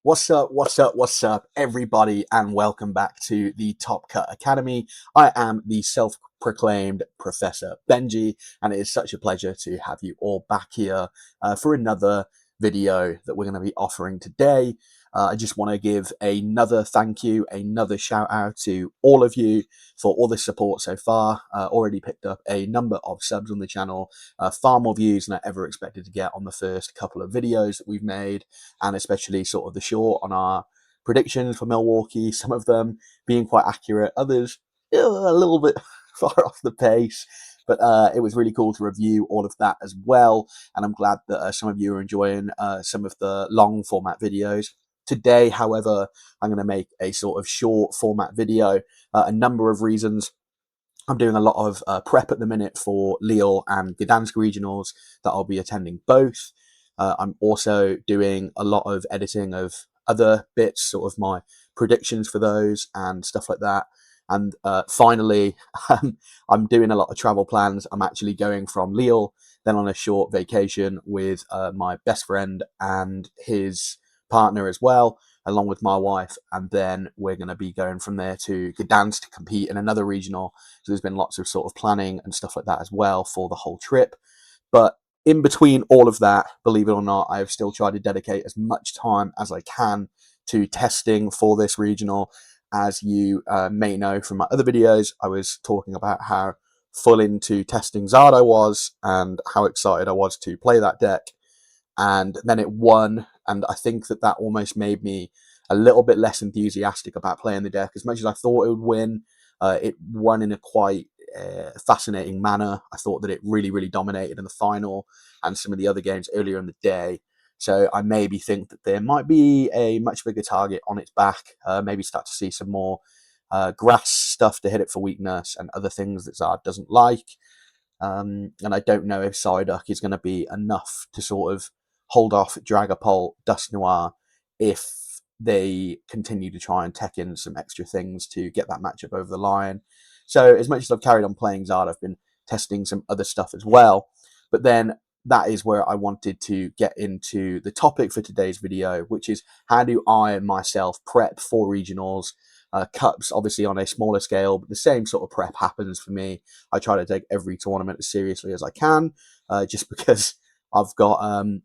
What's up, everybody, and welcome back to the Top Cut Academy. I am the self-proclaimed Professor Benji, and it is such a pleasure to have you all back here for another video that we're going to be offering today. I just want to give another thank you, another shout out to all of you for all the support so far. Already picked up a number of subs on the channel, far more views than I ever expected to get on the first couple of videos that we've made, and especially sort of the short on our predictions for Milwaukee, some of them being quite accurate, others a little bit far off the pace. But it was really cool to review all of that as well, and I'm glad that some of you are enjoying some of the long format videos. Today, however, I'm going to make a sort of short format video. A number of reasons. I'm doing a lot of prep at the minute for Lille and Gdansk regionals that I'll be attending both. I'm also doing a lot of editing of other bits, sort of my predictions for those and stuff like that. And finally, I'm doing a lot of travel plans. I'm actually going from Lille, then on a short vacation with my best friend and his partner as well, along with my wife. And then we're going to be going from there to Gdansk to compete in another regional. So there's been lots of sort of planning and stuff like that as well for the whole trip. But in between all of that, believe it or not, I've still tried to dedicate as much time as I can to testing for this regional. As you may know from my other videos, I was talking about how full into testing Zard I was and how excited I was to play that deck. And then it won, and I think that almost made me a little bit less enthusiastic about playing the deck. As much as I thought it would win, it won in a quite fascinating manner. I thought that it really dominated in the final and some of the other games earlier in the day. So I maybe think that there might be a much bigger target on its back, maybe start to see some more grass stuff to hit it for weakness and other things that Zard doesn't like. And I don't know if Psyduck is going to be enough to sort of hold off Dragapult, Dusknoir, if they continue to try and tech in some extra things to get that matchup over the line. So as much as I've carried on playing Zard, I've been testing some other stuff as well. But then that is where I wanted to get into the topic for today's video, which is how do I myself prep for regionals, cups, obviously on a smaller scale, but the same sort of prep happens for me. I try to take every tournament as seriously as I can, just because I've got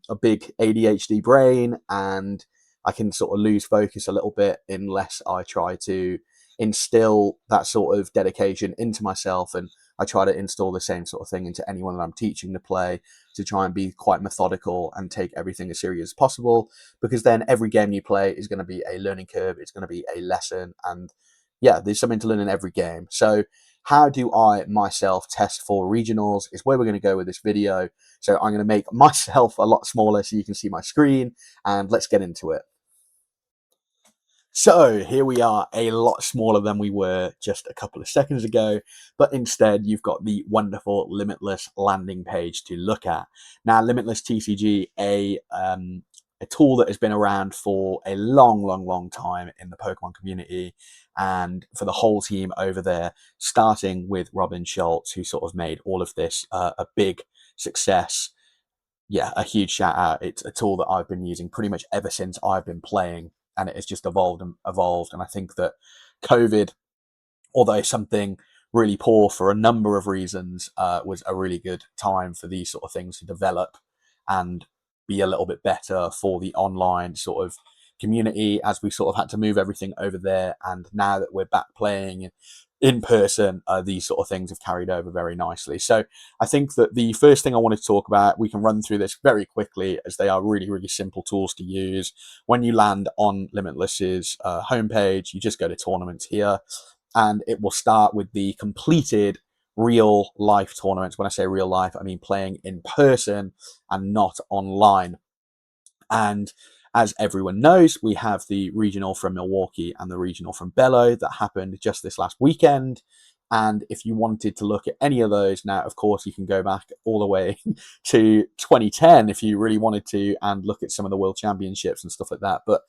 a big ADHD brain and I can sort of lose focus a little bit unless I try to instill that sort of dedication into myself. And I try to install the same sort of thing into anyone that I'm teaching to play, to try and be quite methodical and take everything as serious as possible, because then every game you play is going to be a learning curve, it's going to be a lesson, and yeah, there's something to learn in every game. So how do I myself test for regionals is where we're going to go with this video. So I'm going to make myself a lot smaller so you can see my screen, and let's get into it. So here we are, a lot smaller than we were just a couple of seconds ago, but instead you've got the wonderful Limitless landing page to look at. Now, Limitless TCG, a tool that has been around for a long time in the Pokemon community, and for the whole team over there, starting with Robin Schultz, who sort of made all of this a big success. Yeah, a huge shout out. It's a tool that I've been using pretty much ever since I've been playing, and it has just evolved and evolved. And I think that COVID, although something really poor for a number of reasons, was a really good time for these sort of things to develop and be a little bit better for the online sort of community, as we sort of had to move everything over there. And now that we're back playing in person, these sort of things have carried over very nicely. So I think that the first thing I wanted to talk about, we can run through this very quickly, as they are really simple tools to use. When you land on Limitless's homepage, you just go to tournaments here, and it will start with the completed real life tournaments. When I say real life, I mean playing in person and not online. And as everyone knows, we have the regional from Milwaukee and the regional from Bello that happened just this last weekend. And if you wanted to look at any of those now, of course, you can go back all the way to 2010 if you really wanted to, and look at some of the world championships and stuff like that. But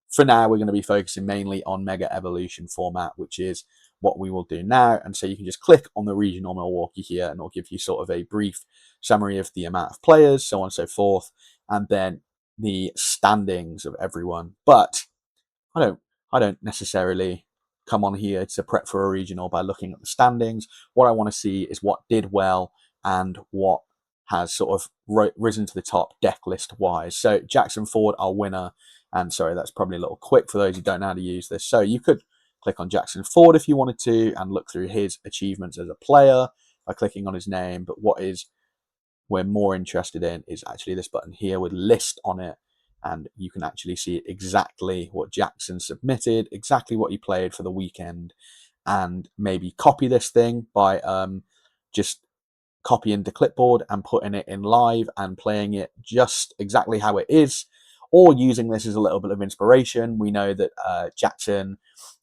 for now, we're going to be focusing mainly on Mega Evolution format, which is what we will do now. And so you can just click on the regional Milwaukee here, and it'll give you sort of a brief summary of the amount of players, so on and so forth. And then the standings of everyone. But I don't I don't necessarily come on here to prep for a regional by looking at the standings. What I want to see is what did well and what has sort of risen to the top deck list wise. So Jackson Ford, our winner, and sorry, that's probably a little quick for those who don't know how to use this. So you could click on Jackson Ford if you wanted to and look through his achievements as a player by clicking on his name. But what is we're more interested in is actually this button here with list on it, and you can actually see exactly what Jackson submitted, exactly what he played for the weekend, and maybe copy this thing by just copying the clipboard and putting it in live and playing it just exactly how it is, or using this as a little bit of inspiration. We know that Jackson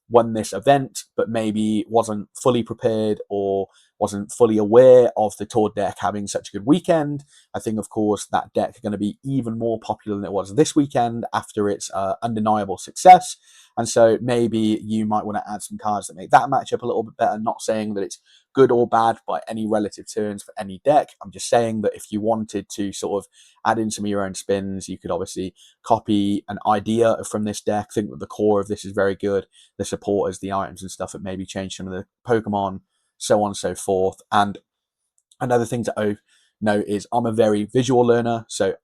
won this event, but maybe wasn't fully prepared or wasn't fully aware of the Tour deck having such a good weekend. I think, of course, that deck is going to be even more popular than it was this weekend after its undeniable success. And so maybe you might want to add some cards that make that matchup a little bit better. Not saying that it's good or bad by any relative terms for any deck. I'm just saying that if you wanted to sort of add in some of your own spins, you could obviously copy an idea from this deck. Think that the core of this is very good. The supporters, the items and stuff, that maybe change some of the Pokemon, so on and so forth. And another thing to note is I'm a very visual learner, so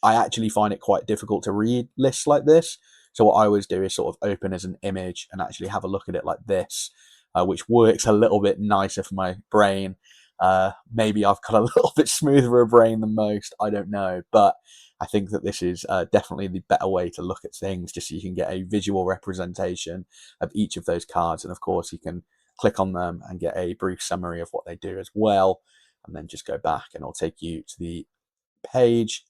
I actually find it quite difficult to read lists like this. So what I always do is sort of open as an image and actually have a look at it like this, which works a little bit nicer for my brain. Maybe I've got a little bit smoother a brain than most. I don't know, but I think that this is definitely the better way to look at things, just so you can get a visual representation of each of those cards. And of course, you can click on them and get a brief summary of what they do as well, and then just go back and it'll take you to the page.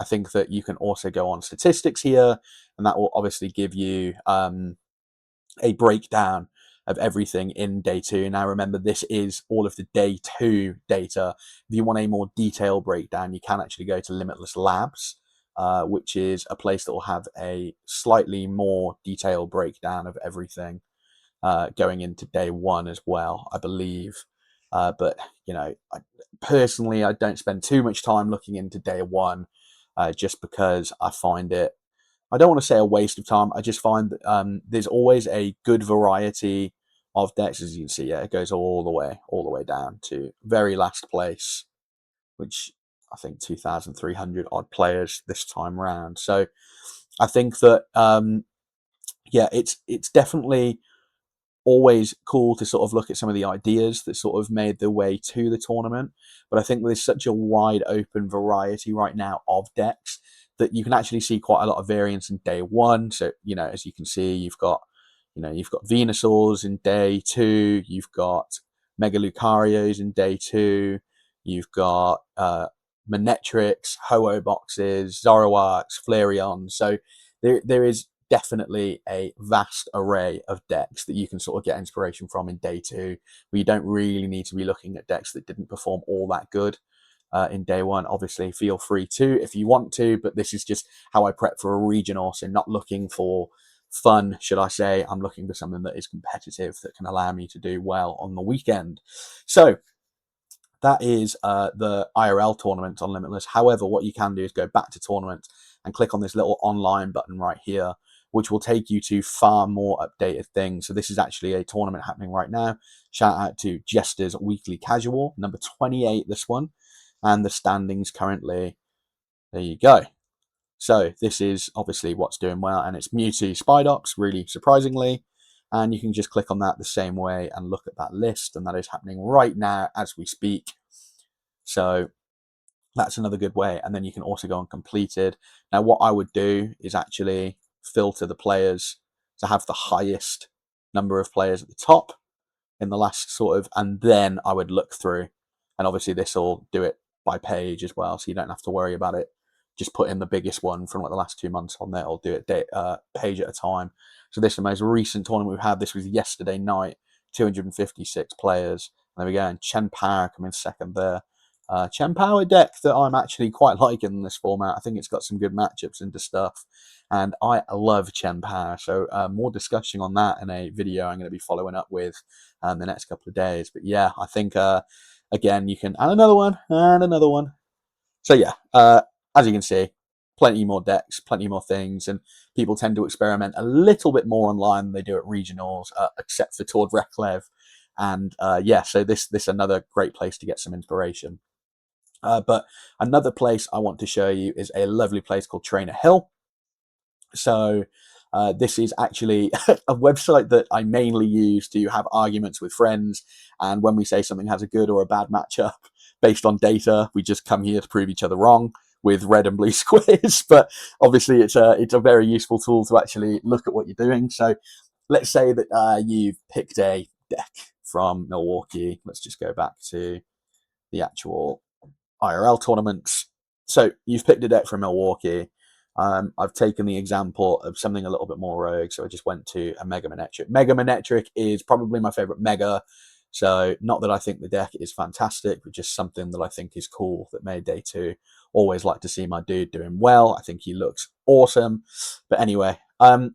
I think that you can also go on statistics here, and that will obviously give you a breakdown of everything in day two. Now, remember, this is all of the day two data. If you want a more detailed breakdown, you can actually go to Limitless Labs, which is a place that will have a slightly more detailed breakdown of everything going into day one as well, I believe. But you know, personally, I don't spend too much time looking into day one, just because I find it. I don't want to say a waste of time. I just find that there's always a good variety of decks, as you can see. Yeah, it goes all the way down to very last place, which I think 2,300 odd players this time round. So I think that yeah, it's definitely always cool to sort of look at some of the ideas that sort of made their way to the tournament. But I think there's such a wide open variety right now of decks that you can actually see quite a lot of variance in day one. So, you know, as you can see, you've got Venusaurs in day two, you've got Mega Lucarios in day two, you've got Manectrics, Ho-Oh boxes, Zoroarks, Flareon. So there is definitely a vast array of decks that you can sort of get inspiration from in day two, where you don't really need to be looking at decks that didn't perform all that good in day one. Obviously, feel free to if you want to, but this is just how I prep for a regional. So, not looking for fun, should I say. I'm looking for something that is competitive that can allow me to do well on the weekend. So, that is the IRL tournament on Limitless. However, what you can do is go back to tournament and click on this little online button right here, which will take you to far more updated things. So this is actually a tournament happening right now. Shout out to Jester's Weekly Casual, number 28, this one. And the standings currently, there you go. So this is obviously what's doing well, and it's Mewtwo Spidox, really surprisingly. And you can just click on that the same way and look at that list, and that is happening right now as we speak. So that's another good way. And then you can also go on completed. Now, what I would do is actually filter the players to have the highest number of players at the top in the last sort of, and then I would look through. And obviously, this will do it by page as well, so you don't have to worry about it. Just put in the biggest one from like the last 2 months on there. I'll do it page at a time. So this is the most recent tournament we've had. This was yesterday night, 256 players. And there we go. And Chen Power coming second there. Chen Power deck that I'm actually quite liking in this format. I think it's got some good matchups into stuff. And I love Chen Power. So more discussion on that in a video I'm going to be following up with the next couple of days. But yeah, I think, again, you can, and another one, and another one. So yeah, as you can see, plenty more decks, plenty more things, and people tend to experiment a little bit more online than they do at regionals, except for Tord Reklev. And yeah, so this another great place to get some inspiration. But another place I want to show you is a lovely place called Trainer Hill. So this is actually a website that I mainly use to have arguments with friends. And when we say something has a good or a bad matchup based on data, we just come here to prove each other wrong with red and blue squares. But obviously, it's a very useful tool to actually look at what you're doing. So let's say that you've picked a deck from Milwaukee. Let's just go back to the actual IRL tournaments. So you've picked a deck from Milwaukee. I've taken the example of something a little bit more rogue, so I just went to a Mega Manectric. Mega Manectric is probably my favorite Mega, so not that I think the deck is fantastic, but just something that I think is cool that made day two. Always like to see my dude doing well. I think he looks awesome. But anyway,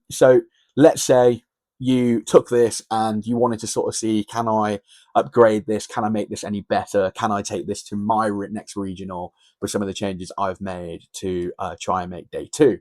so let's say you took this and you wanted to sort of see, can I upgrade this? Can I make this any better? Can I take this to my next regional with some of the changes I've made to try and make day two?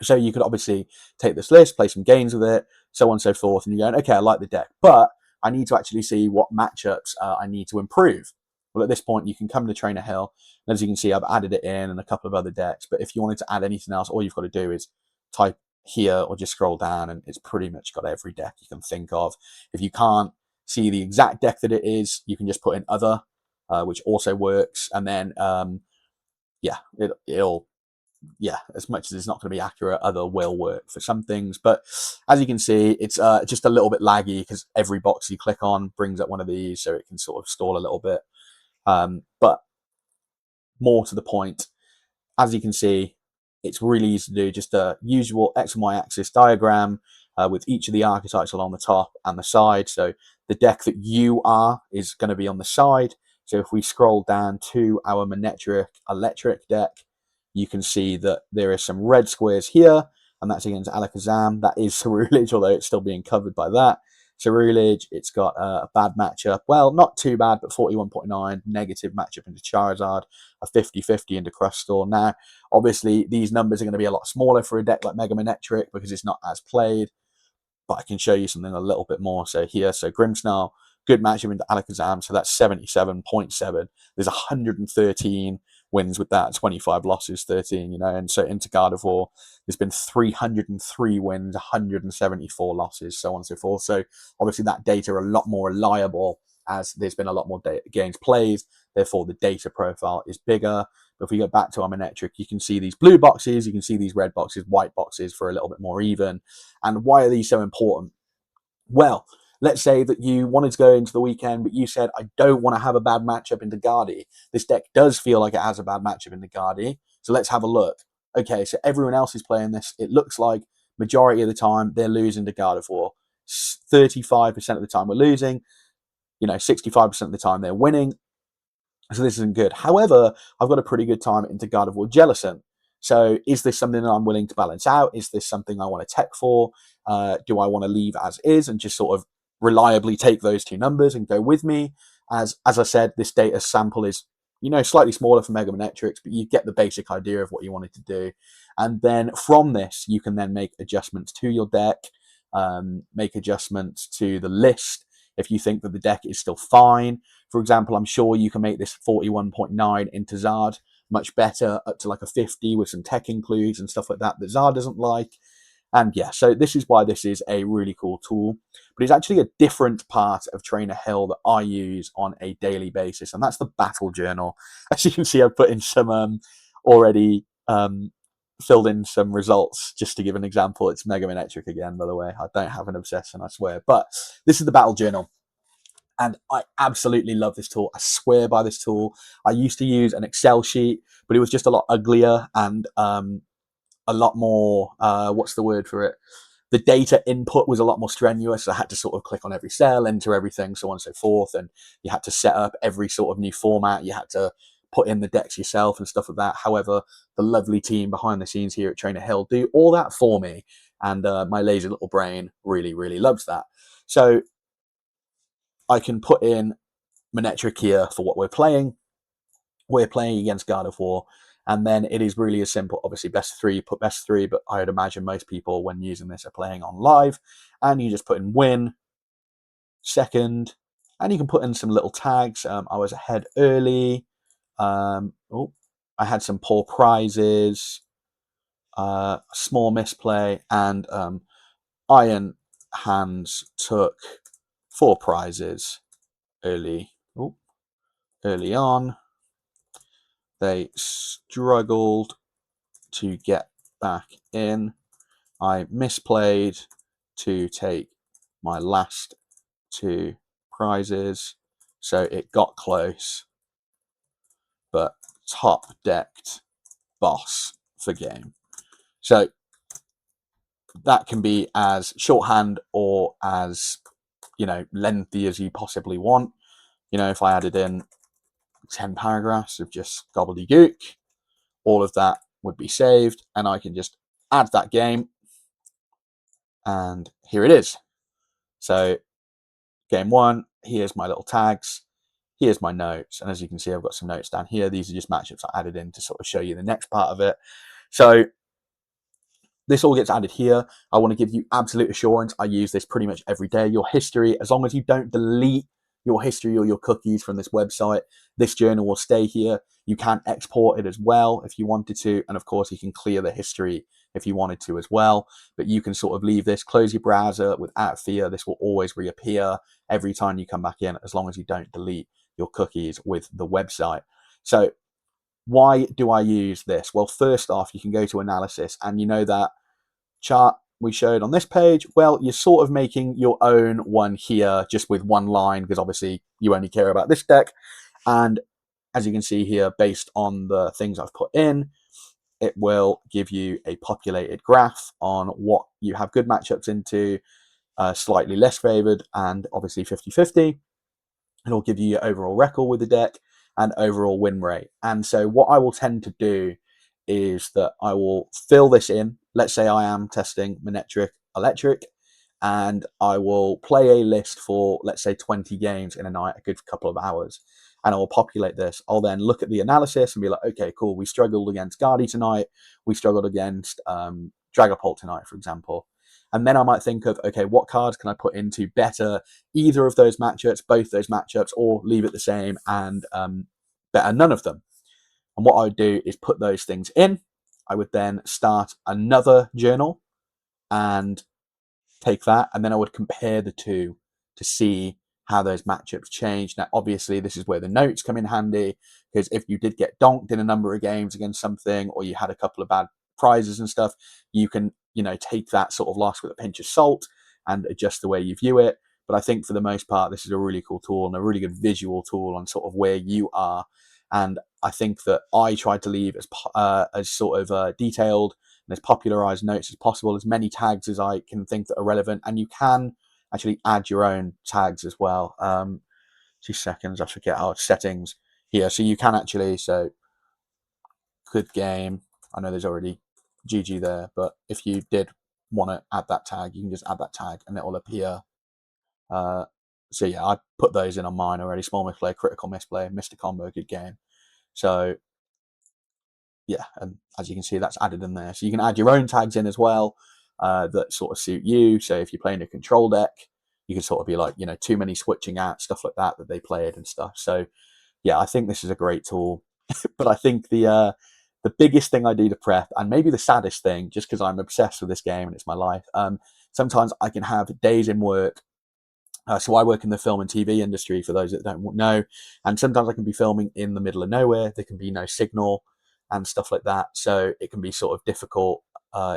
So you could obviously take this list, play some games with it, so on and so forth, and you're going, okay, I like the deck, but I need to actually see what matchups I need to improve. Well, at this point, you can come to Trainer Hill, and as you can see, I've added it in and a couple of other decks, but if you wanted to add anything else, all you've got to do is type here or just scroll down, and it's pretty much got every deck you can think of. If you can't see the exact deck that it is, you can just put in other, which also works, and then yeah, it'll yeah, as much as it's not going to be accurate, other will work for some things. But as you can see, it's just a little bit laggy because every box you click on brings up one of these, so it can sort of stall a little bit. But more to the point, as you can see, it's really easy to do. Just a usual X and Y axis diagram with each of the archetypes along the top and the side. So the deck that you are is going to be on the side. So if we scroll down to our Manectric Electric deck, you can see that there is some red squares here, and that's against Alakazam. That is Cerulege, although it's still being covered by that. Cerulege, it's got a bad matchup. Well, not too bad, but 41.9, negative matchup into Charizard, a 50-50 into Crustle. Now, obviously, these numbers are going to be a lot smaller for a deck like Mega Manectric because it's not as played, but I can show you something a little bit more. So here, so Grimmsnarl, good matchup into Alakazam, so that's 77.7. There's 113 wins with that, 25 losses, 13, and so into Gardevoir, there's been 303 wins, 174 losses, so on and so forth. So obviously that data are a lot more reliable as there's been a lot more games played, therefore the data profile is bigger. But if we go back to our Manectric, you can see these blue boxes, you can see these red boxes, white boxes for a little bit more even. And why are these so important? Well, let's say that you wanted to go into the weekend, but you said, I don't want to have a bad matchup into Guardy. This deck does feel like it has a bad matchup into Guardy. So let's have a look. Okay, so everyone else is playing this. It looks like majority of the time they're losing to Gardevoir. 35% of the time we're losing. 65% of the time they're winning. So this isn't good. However, I've got a pretty good time into Gardevoir Jellicent. So is this something that I'm willing to balance out? Is this something I want to tech for? Do I want to leave as is and just sort of reliably take those two numbers and go with me? As I said, this data sample is slightly smaller for Mega Manectrics, but you get the basic idea of what you wanted to do. And then from this, you can then make adjustments to your deck, make adjustments to the list if you think that the deck is still fine. For example, I'm sure you can make this 41.9 into Zard much better, up to like a 50 with some tech includes and stuff like that Zard doesn't like. And yeah, so this is why this is a really cool tool. But it's actually a different part of Trainer Hill that I use on a daily basis, and that's the battle journal. As you can see, I've put in some already filled in some results just to give an example. It's Mega Manectric again, by the way. I don't have an obsession, I swear. But this is the battle journal. And I absolutely love this tool. I swear by this tool. I used to use an Excel sheet, but it was just a lot uglier and a lot more, what's the word for it? The data input was a lot more strenuous. So I had to sort of click on every cell, enter everything, so on and so forth. And you had to set up every sort of new format. You had to put in the decks yourself and stuff like that. However, the lovely team behind the scenes here at Trainer Hill do all that for me. And my lazy little brain really, really loves that. So I can put in Manectric here for what we're playing. We're playing against Gardevoir, And then it is really as simple. Obviously, best of three, you put best of three, but I would imagine most people, when using this, are playing on live. And you just put in win, second, and you can put in some little tags. I was ahead early. Oh, I had some poor prizes, small misplay, and Iron Hands took 4 prizes early. Oh, early on. They struggled to get back in. I misplayed to take my last 2 prizes, so it got close, but top decked boss for game. So that can be as shorthand or as, lengthy as you possibly want. If I added in 10 paragraphs of just gobbledygook, all of that would be saved, and I can just add that game, and here it is. So game 1, here's my little tags, here's my notes, and as you can see, I've got some notes down here. These are just matchups I added in to sort of show you the next part of it. So this all gets added here. I want to give you absolute assurance. I use this pretty much every day. Your history, as long as you don't delete your history or your cookies from this website, this journal will stay here. You can export it as well if you wanted to. And of course, you can clear the history if you wanted to as well. But you can sort of leave this, close your browser without fear. This will always reappear every time you come back in, as long as you don't delete your cookies with the website. So why do I use this? Well, first off, you can go to analysis, and you know that chart we showed on this page, well, you're sort of making your own one here just with one line, because obviously you only care about this deck. And as you can see here, based on the things I've put in, it will give you a populated graph on what you have good matchups into, slightly less favored, and obviously 50-50. It'll give you your overall record with the deck and overall win rate. And so what I will tend to do is that I will fill this in. Let's say I am testing Manectric Electric, and I will play a list for, let's say, 20 games in a night, a good couple of hours, and I will populate this. I'll then look at the analysis and be like, okay, cool, we struggled against Guardy tonight, we struggled against Dragapult tonight, for example. And then I might think of, okay, what cards can I put into better either of those matchups, both those matchups, or leave it the same and better none of them. And what I would do is put those things in. I would then start another journal and take that, and then I would compare the two to see how those matchups change. Now, obviously, this is where the notes come in handy, because if you did get donked in a number of games against something, or you had a couple of bad prizes and stuff, you can, take that sort of loss with a pinch of salt and adjust the way you view it. But I think for the most part, this is a really cool tool and a really good visual tool on sort of where you are. And I think that I tried to leave as sort of detailed and as popularized notes as possible, as many tags as I can think that are relevant. And you can actually add your own tags as well. 2 seconds, I forget our settings here. So you can actually, so good game. I know there's already GG there, but if you did want to add that tag, you can just add that tag and it will appear. So yeah, I put those in on mine already. Small misplay, critical misplay, missed a combo, good game. So yeah, and as you can see, that's added in there. So you can add your own tags in as well that sort of suit you. So if you're playing a control deck, you can sort of be like, too many switching out, stuff like that they played and stuff. So yeah, I think this is a great tool. But I think the biggest thing I do to prep, and maybe the saddest thing, just because I'm obsessed with this game and it's my life, sometimes I can have days in work. So I work in the film and TV industry, for those that don't know, and sometimes I can be filming in the middle of nowhere. There can be no signal and stuff like that. So it can be sort of difficult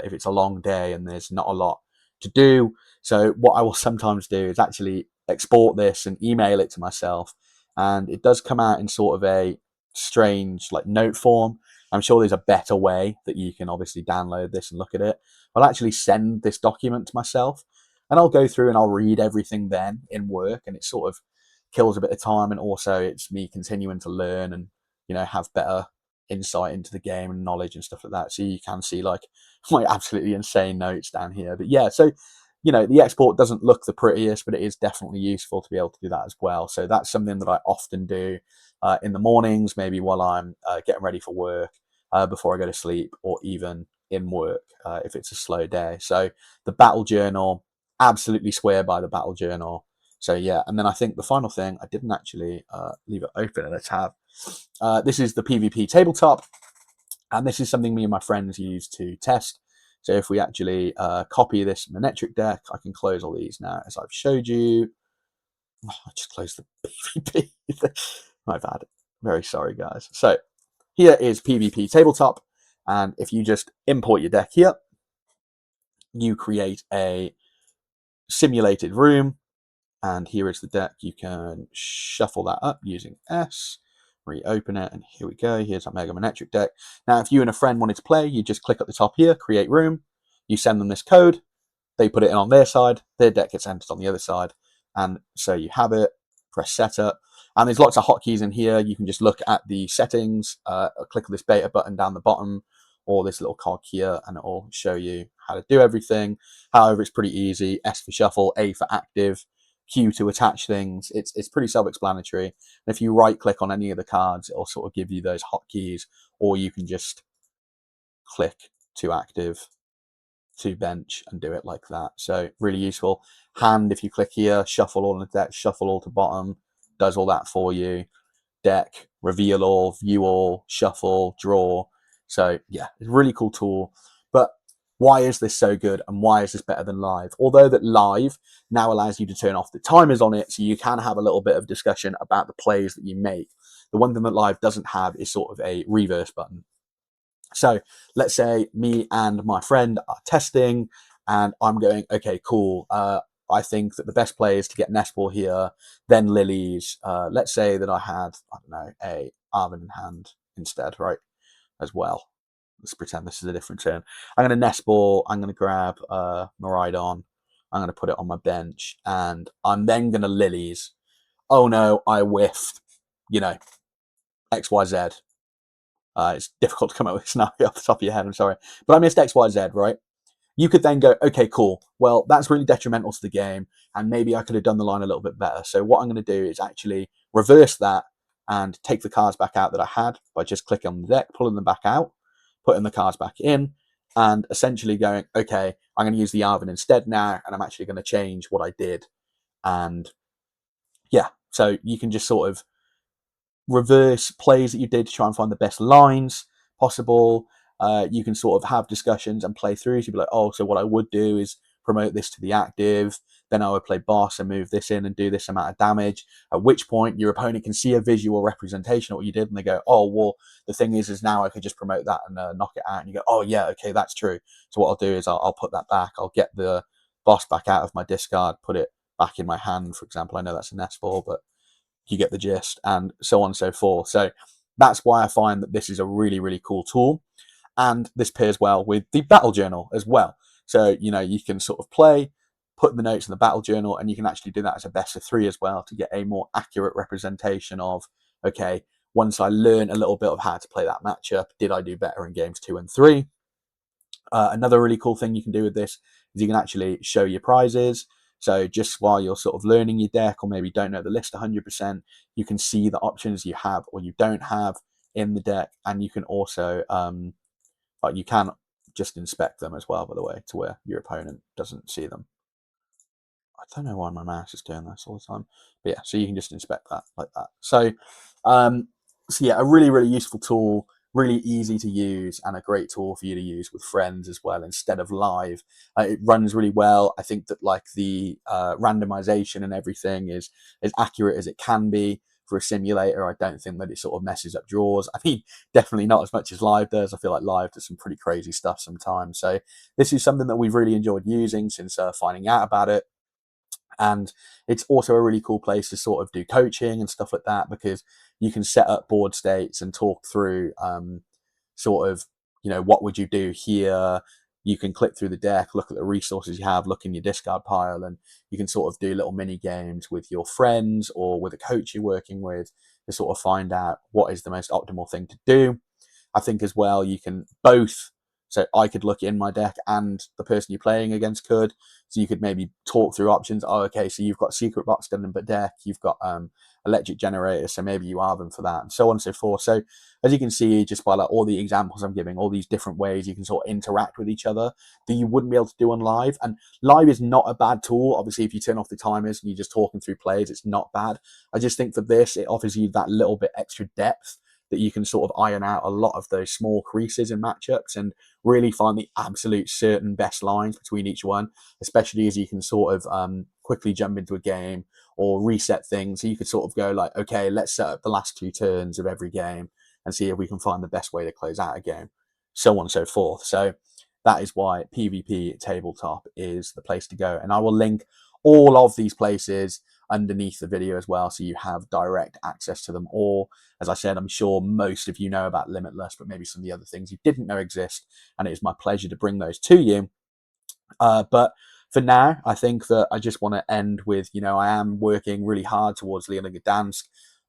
if it's a long day and there's not a lot to do. So what I will sometimes do is actually export this and email it to myself. And it does come out in sort of a strange like note form. I'm sure there's a better way that you can obviously download this and look at it. I'll actually send this document to myself, and I'll go through and I'll read everything then in work, and it sort of kills a bit of time, and also it's me continuing to learn and have better insight into the game and knowledge and stuff like that. So you can see like my absolutely insane notes down here. But yeah, so the export doesn't look the prettiest, but it is definitely useful to be able to do that as well. So that's something that I often do in the mornings, maybe while I'm getting ready for work. before I go to sleep, or even in work if it's a slow day. So the battle journal, absolutely swear by the battle journal. So yeah, and then I think the final thing, I didn't actually leave it open in a tab. This is the PvP tabletop, and this is something me and my friends use to test. So if we actually copy this Manectric deck, I can close all these now as I've showed you. Oh, I just closed the PvP. My bad. Very sorry, guys. So here is PvP tabletop, and if you just import your deck here, you create a simulated room, and here is the deck. You can shuffle that up using S, reopen it, and here we go. Here's our Mega Manectric deck. Now, if you and a friend wanted to play, you just click at the top here, create room, you send them this code, they put it in on their side, their deck gets entered on the other side, and so you have it. Press setup, and there's lots of hotkeys in here. You can just look at the settings, click this beta button down the bottom, or this little cog here, and it will show you how to do everything. However, it's pretty easy. S for shuffle, A for active, Q to attach things. It's pretty self-explanatory. And if you right-click on any of the cards, it'll sort of give you those hotkeys, or you can just click to active, to bench, and do it like that. So really useful. Hand, if you click here, shuffle all in the deck, shuffle all to bottom, does all that for you. Deck, reveal all, view all, shuffle, draw. So yeah, it's a really cool tool. But why is this so good, and why is this better than live? Although that live now allows you to turn off the timers on it, so you can have a little bit of discussion about the plays that you make. The one thing that live doesn't have is sort of a reverse button. So let's say me and my friend are testing, and I'm going, okay, cool. I think that the best play is to get Nespor here, then Lilies. Let's say that I had, I don't know, a Arven in hand instead, right? As well. Let's pretend this is a different turn. I'm going to Nespor. I'm going to grab Miraidon. I'm going to put it on my bench, and I'm then going to Lilies. Oh no, I whiffed. You know, XYZ. It's difficult to come up with a scenario off the top of your head, I'm sorry. But I missed X, Y, Z, right? You could then go, okay, cool. Well, that's really detrimental to the game, and maybe I could have done the line a little bit better. So what I'm going to do is actually reverse that and take the cards back out that I had by just clicking on the deck, pulling them back out, putting the cards back in, and essentially going, okay, I'm going to use the Arven instead now, and I'm actually going to change what I did. And yeah, so you can just sort of reverse plays that you did to try and find the best lines possible. You can sort of have discussions and play through. So you'd be like, oh, so what I would do is promote this to the active. Then I would play boss and move this in and do this amount of damage. At which point your opponent can see a visual representation of what you did, and they go, oh, well, the thing is now I could just promote that and knock it out. And you go, oh, yeah, okay, that's true. So what I'll do is I'll put that back. I'll get the boss back out of my discard, put it back in my hand, for example. I know that's a Nespor, but you get the gist, and so on and so forth. So that's why I find that this is a really, really cool tool. And this pairs well with the battle journal as well. So, you know, you can sort of play, put the notes in the battle journal, and you can actually do that as a best of 3 as well to get a more accurate representation of, okay, once I learn a little bit of how to play that matchup, did I do better in games 2 and 3? Another really cool thing you can do with this is you can actually show your prizes. So just while you're sort of learning your deck, or maybe don't know the list 100%, you can see the options you have or you don't have in the deck, and you can also you can just inspect them as well, by the way, to where your opponent doesn't see them. I don't know why my mouse is doing this all the time, but yeah, so you can just inspect that like that. So yeah, a really, really useful tool, really easy to use, and a great tool for you to use with friends as well instead of live. It runs really well. I think that like the randomization and everything is as accurate as it can be for a simulator. I don't think that it sort of messes up draws. I mean, definitely not as much as live does. I feel like live does some pretty crazy stuff sometimes. So this is something that we've really enjoyed using since finding out about it. And it's also a really cool place to sort of do coaching and stuff like that, because you can set up board states and talk through sort of, you know, what would you do here? You can click through the deck, look at the resources you have, look in your discard pile, and you can sort of do little mini games with your friends or with a coach you're working with to sort of find out what is the most optimal thing to do. I think as well, you can both So I could look in my deck and the person you're playing against could. So you could maybe talk through options. Oh, okay, so you've got Secret Box Gundam deck, you've got electric generator, so maybe you are them for that, and so on and so forth. So as you can see, just by like all the examples I'm giving, all these different ways you can sort of interact with each other that you wouldn't be able to do on live. And live is not a bad tool. Obviously, if you turn off the timers and you're just talking through plays, it's not bad. I just think for this, it offers you that little bit extra depth that you can sort of iron out a lot of those small creases in matchups and really find the absolute certain best lines between each one, especially as you can sort of quickly jump into a game or reset things. So you could sort of go like, okay, let's set up the last 2 turns of every game and see if we can find the best way to close out a game, so on and so forth. So that is why PvP Tabletop is the place to go. And I will link all of these places underneath the video as well, so you have direct access to them all. As I said, I'm sure most of you know about Limitless, but maybe some of the other things you didn't know exist, and it is my pleasure to bring those to you. But for now, I think that I just want to end with, I am working really hard towards Leonin Gdansk.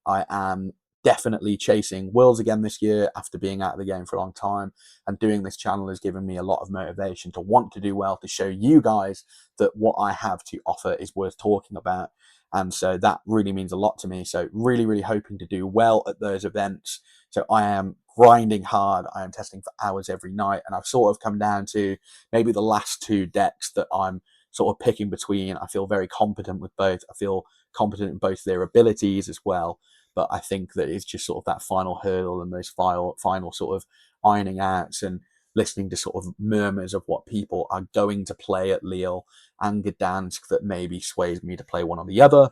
I am definitely chasing Worlds again this year after being out of the game for a long time. And doing this channel has given me a lot of motivation to want to do well, to show you guys that what I have to offer is worth talking about. And so that really means a lot to me. So really, really hoping to do well at those events. So I am grinding hard. I am testing for hours every night. And I've sort of come down to maybe the last 2 decks that I'm sort of picking between. I feel very competent with both. I feel competent in both their abilities as well. But I think that it's just sort of that final hurdle and those final sort of ironing out and listening to sort of murmurs of what people are going to play at Lille and Gdansk that maybe sways me to play one or the other.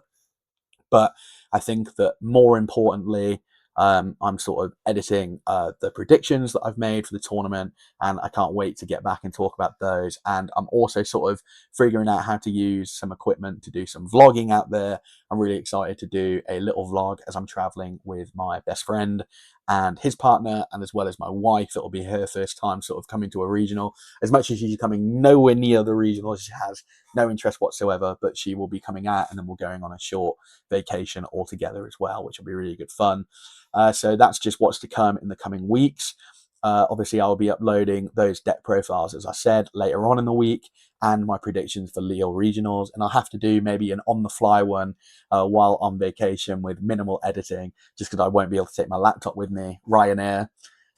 But I think that more importantly, I'm sort of editing the predictions that I've made for the tournament, and I can't wait to get back and talk about those. And I'm also sort of figuring out how to use some equipment to do some vlogging out there. I'm really excited to do a little vlog as I'm traveling with my best friend and his partner, and as well as my wife. It'll be her first time sort of coming to a regional. As much as she's coming nowhere near the regional, she has no interest whatsoever, but she will be coming out, and then we're going on a short vacation all together as well, which will be really good fun. So that's just what's to come in the coming weeks. Obviously, I'll be uploading those deck profiles, as I said, later on in the week, and my predictions for Lille regionals. And I'll have to do maybe an on-the-fly one while on vacation with minimal editing, just because I won't be able to take my laptop with me, Ryanair,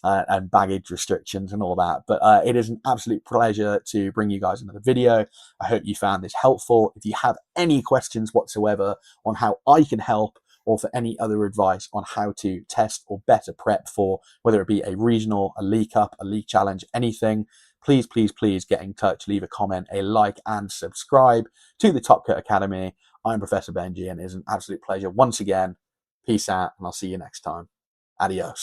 and baggage restrictions and all that. But it is an absolute pleasure to bring you guys another video. I hope you found this helpful. If you have any questions whatsoever on how I can help, or for any other advice on how to test or better prep for whether it be a regional, a League Cup, a League Challenge, anything, please, please, please get in touch, leave a comment, a like, and subscribe to the Top Cut Academy. I'm Professor Benji, and it is an absolute pleasure once again. Peace out, and I'll see you next time. Adios.